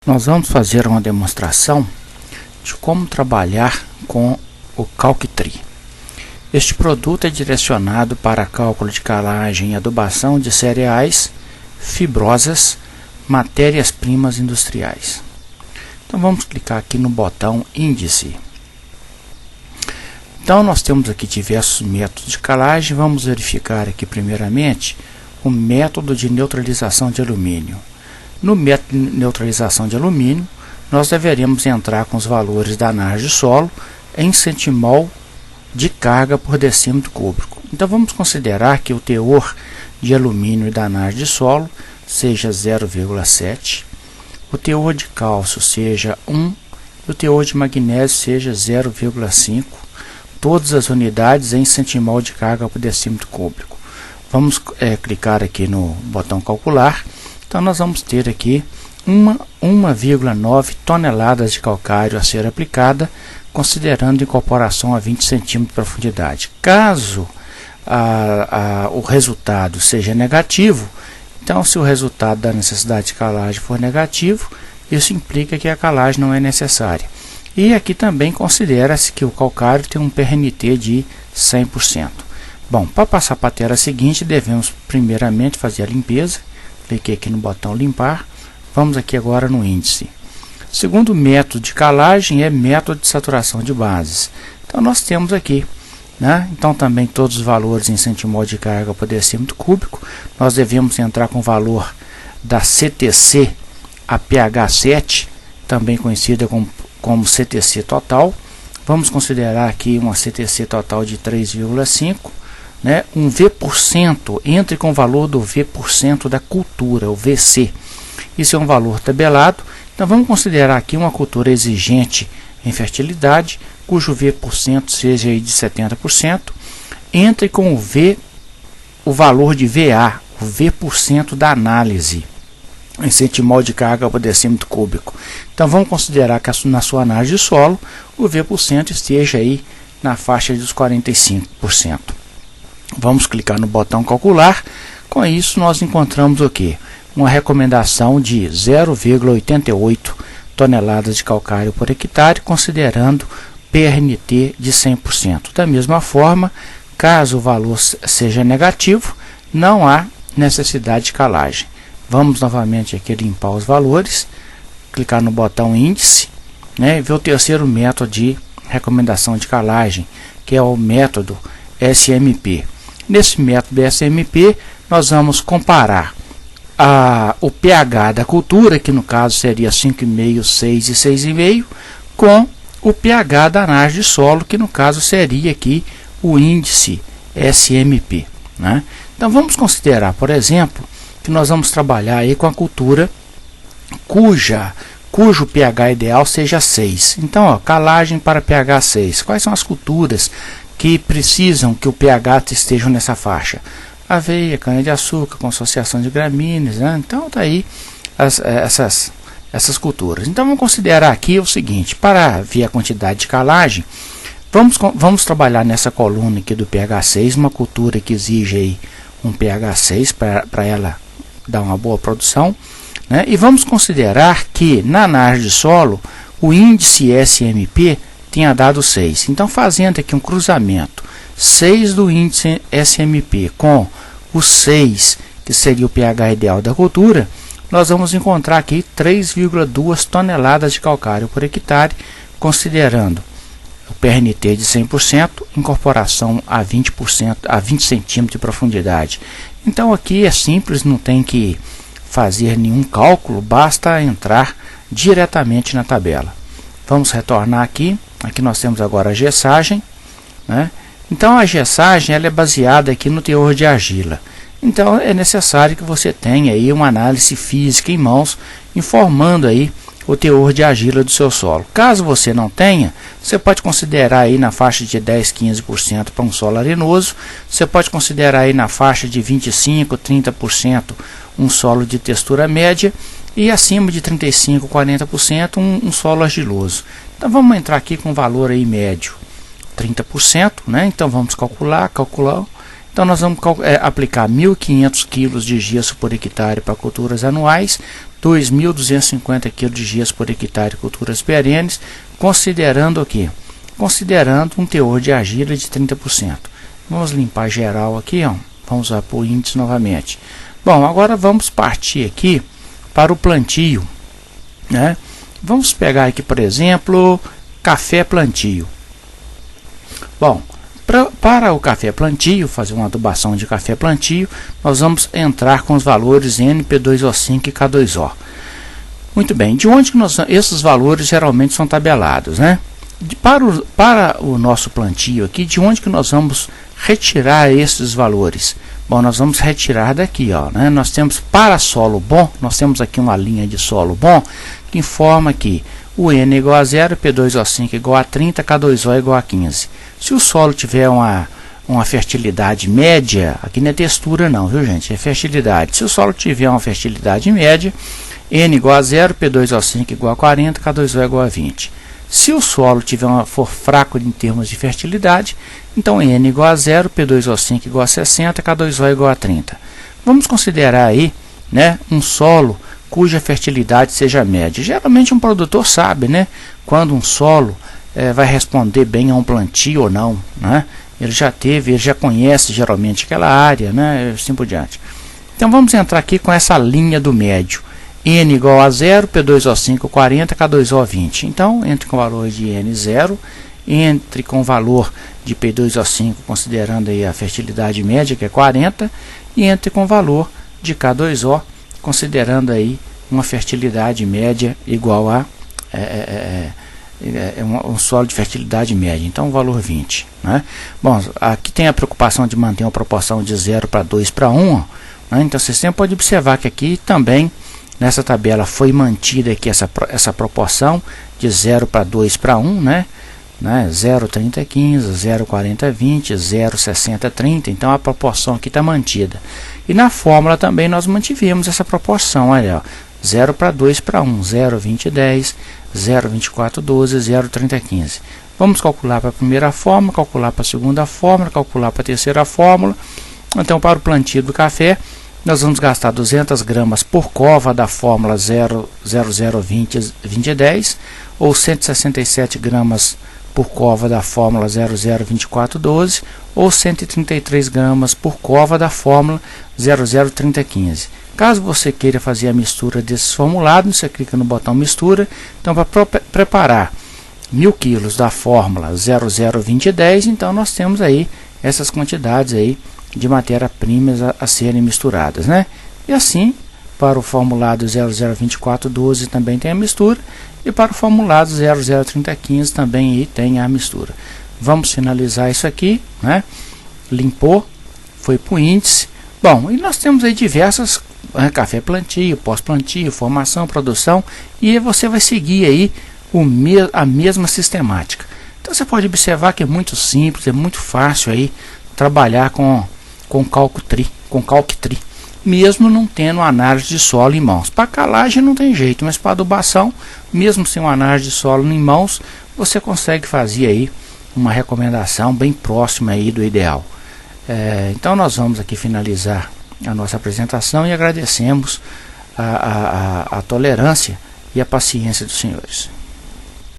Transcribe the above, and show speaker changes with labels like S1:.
S1: Nós vamos fazer uma demonstração de como trabalhar com o CalcTree. Este produto é direcionado para cálculo de calagem e adubação de cereais, fibrosas, matérias-primas industriais. Então vamos clicar aqui no botão índice. Então nós temos aqui diversos métodos de calagem. Vamos verificar aqui primeiramente o método de neutralização de alumínio. No método de neutralização de alumínio, nós deveremos entrar com os valores da análise de solo em centimol de carga por decímetro cúbico. Então vamos considerar que o teor de alumínio da análise de solo seja 0,7, o teor de cálcio seja 1 e o teor de magnésio seja 0,5, todas as unidades em centimol de carga por decímetro cúbico. Vamos clicar aqui no botão calcular. Então nós vamos ter aqui 1,9 toneladas de calcário a ser aplicada, considerando incorporação a 20 centímetros de profundidade. Caso o resultado seja negativo, então se o resultado da necessidade de calagem for negativo, isso implica que a calagem não é necessária. E aqui também considera-se que o calcário tem um PRNT de 100%. Bom, para passar para a tela seguinte, devemos primeiramente fazer a limpeza. Cliquei aqui no botão limpar. Vamos aqui agora no índice. O segundo método de calagem é método de saturação de bases. Então nós temos aqui, então também todos os valores em centimol de carga por decímetro cúbico. Nós devemos entrar com o valor da CTC a pH7, também conhecida como CTC total. Vamos considerar aqui uma CTC total de 3,5. Um V%, entre com o valor do V% da cultura, o VC. Isso é um valor tabelado. Então vamos considerar aqui uma cultura exigente em fertilidade, cujo V% seja aí de 70%. Entre com o valor de VA, o V% da análise, em centimol de carga por decímetro cúbico. Então vamos considerar que na sua análise de solo, o V% esteja aí na faixa dos 45%. Vamos clicar no botão calcular. Com isso nós encontramos o quê? Uma recomendação de 0,88 toneladas de calcário por hectare, considerando PRNT de 100%. Da mesma forma, caso o valor seja negativo, não há necessidade de calagem. Vamos novamente aqui limpar os valores, clicar no botão índice, e ver o terceiro método de recomendação de calagem, que é o método SMP. Nesse método SMP, nós vamos comparar o pH da cultura, que no caso seria 5,5, 6 e 6,5, com o pH da análise de solo, que no caso seria aqui o índice SMP. Então vamos considerar, por exemplo, que nós vamos trabalhar aí com a cultura cujo pH ideal seja 6. Então, calagem para pH 6. Quais são as culturas que precisam que o pH esteja nessa faixa? Aveia, cana-de-açúcar, consociação de gramíneas, Então está aí essas culturas. Então vamos considerar aqui o seguinte: para ver a quantidade de calagem, vamos trabalhar nessa coluna aqui do pH 6, uma cultura que exige aí um pH 6 para ela dar uma boa produção, e vamos considerar que na análise de solo o índice SMP tenha dado 6. Então, fazendo aqui um cruzamento, 6 do índice SMP com o 6, que seria o pH ideal da cultura, nós vamos encontrar aqui 3,2 toneladas de calcário por hectare, considerando o PRNT de 100%, incorporação a 20%, a 20 centímetros de profundidade. Então aqui é simples, não tem que fazer nenhum cálculo, basta entrar diretamente na tabela. Vamos retornar aqui. Aqui nós temos agora a gessagem. Então a gessagem ela é baseada aqui no teor de argila. Então é necessário que você tenha aí uma análise física em mãos, informando aí o teor de argila do seu solo. Caso você não tenha, você pode considerar aí na faixa de 10, 15% para um solo arenoso. Você pode considerar aí na faixa de 25, 30% um solo de textura média e acima de 35, 40% um solo argiloso. Então vamos entrar aqui com valor aí médio 30%, Então vamos calcular. Então nós vamos aplicar 1.500 kg de gesso por hectare para culturas anuais, 2.250 kg de gesso por hectare culturas perenes, considerando o quê? Considerando um teor de argila de 30%. Vamos limpar geral aqui, ó. Vamos usar por índice novamente. Bom, agora vamos partir aqui para o plantio, né? Vamos pegar aqui, por exemplo, café plantio. Bom, para o café plantio, fazer uma adubação de café plantio, nós vamos entrar com os valores N, P2O5 e K2O. Muito bem, de onde que esses valores geralmente são tabelados, né? Para o nosso plantio aqui, de onde que nós vamos retirar esses valores? Bom, nós vamos retirar daqui, ó, né? Nós temos para solo bom, nós temos aqui uma linha de solo bom, que informa que o N é igual a 0, P2O5 é igual a 30, K2O é igual a 15. Se o solo tiver uma fertilidade média, aqui não é textura não, viu gente, é fertilidade. Se o solo tiver uma fertilidade média, N igual a 0, P2O5 igual a 40, K2O igual a 20. Se o solo for fraco em termos de fertilidade, então N igual a 0, P2O5 igual a 60, K2O igual a 30. Vamos considerar aí, né, um solo cuja fertilidade seja média. Geralmente um produtor sabe, né, quando um solo vai responder bem a um plantio ou não, né? Ele já conhece geralmente aquela área, né, assim por diante. Então vamos entrar aqui com essa linha do médio. N igual a 0, P2O5 40, K2O 20. Então, entre com o valor de N 0, entre com o valor de P2O5, considerando aí a fertilidade média, que é 40, e entre com o valor de K2O, considerando aí uma fertilidade média igual a um solo de fertilidade média, então o valor 20, né? Bom, aqui tem a preocupação de manter uma proporção de 0 para 2 para 1, né? Então você sempre pode observar que aqui também nessa tabela foi mantida aqui essa proporção de 0 para 2 para 1, né? 0, 30, 15, 0, 40, 20, 0, 60, 30. Então a proporção aqui está mantida. E na fórmula também nós mantivemos essa proporção. Olha, ó, 0 para 2 para 1, 0, 20, 10, 0, 24, 12, 0, 30, 15. Vamos calcular para a primeira fórmula, calcular para a segunda fórmula, calcular para a terceira fórmula. Então, para o plantio do café, nós vamos gastar 200 gramas por cova da fórmula 0,0020,20,10 ou 167 gramas por cova da fórmula 002412 ou 133 gramas por cova da fórmula 003015. Caso você queira fazer a mistura desses formulados, você clica no botão mistura. Então, para preparar 1000 kg da fórmula 002010, então nós temos aí essas quantidades aí de matéria-primas a serem misturadas, né? E assim, para o formulado 002412 também tem a mistura, e para o formulado 003015 também aí tem a mistura. Vamos finalizar isso aqui, né? Limpou, foi para o índice. Bom, e nós temos aí diversas, café plantio, pós-plantio, formação, produção, e você vai seguir aí a mesma sistemática. Então você pode observar que é muito simples, é muito fácil aí trabalhar com Calc-Tri, mesmo não tendo análise de solo em mãos. Para calagem não tem jeito, mas para adubação, mesmo sem uma análise de solo em mãos, você consegue fazer aí uma recomendação bem próxima aí do ideal. Então nós vamos aqui finalizar a nossa apresentação e agradecemos a tolerância e a paciência dos senhores.